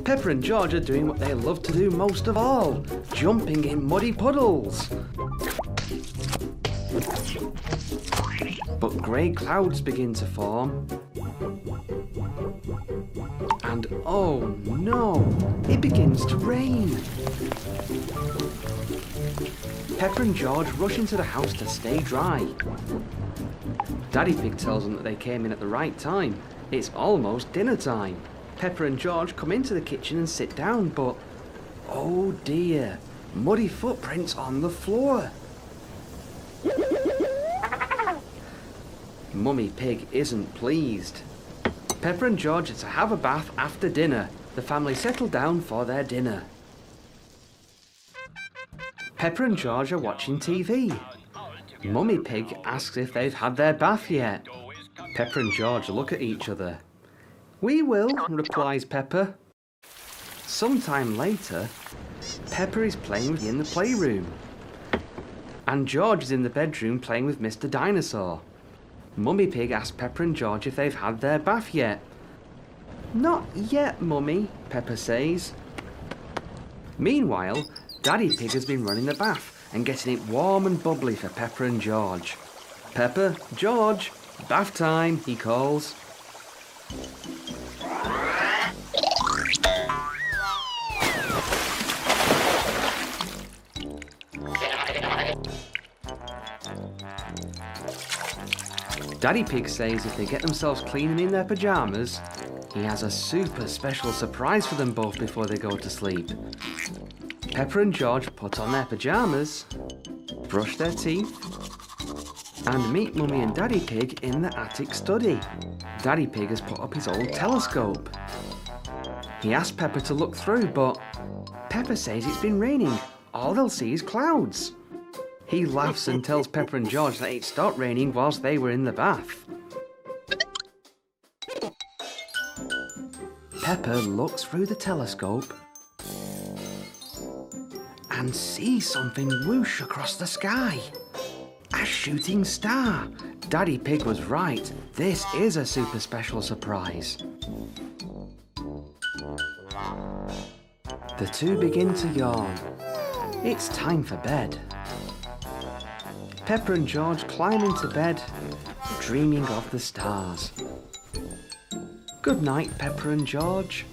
Peppa and George are doing what they love to do most of all, jumping in muddy puddles. But grey clouds begin to form. And oh no, it begins to rain. Peppa and George rush into the house to stay dry. Daddy Pig tells them that they came in at the right time. It's almost dinner time. Peppa and George come into the kitchen and sit down, but oh dear, muddy footprints on the floor. Mummy Pig isn't pleased. Peppa and George are to have a bath after dinner. The family settle down for their dinner. Peppa and George are watching TV. Mummy Pig asks if they've had their bath yet. Peppa and George look at each other. "We will," replies Peppa. Sometime later, Peppa is playing in the playroom. And George is in the bedroom playing with Mr. Dinosaur. Mummy Pig asks Peppa and George if they've had their bath yet. "Not yet, Mummy," Peppa says. Meanwhile, Daddy Pig has been running the bath and getting it warm and bubbly for Peppa and George. "Peppa, George, bath time," he calls. Daddy Pig says if they get themselves clean and in their pyjamas, he has a super special surprise for them both before they go to sleep. Peppa and George put on their pyjamas, brush their teeth, and meet Mummy and Daddy Pig in the attic study. Daddy Pig has put up his old telescope. He asks Peppa to look through, but Peppa says it's been raining. All they'll see is clouds. He laughs and tells Peppa and George that it stopped raining whilst they were in the bath. Peppa looks through the telescope and sees something whoosh across the sky. A shooting star. Daddy Pig was right. This is a super special surprise. The two begin to yawn. It's time for bed. Peppa and George climb into bed, dreaming of the stars. Good night, Peppa and George.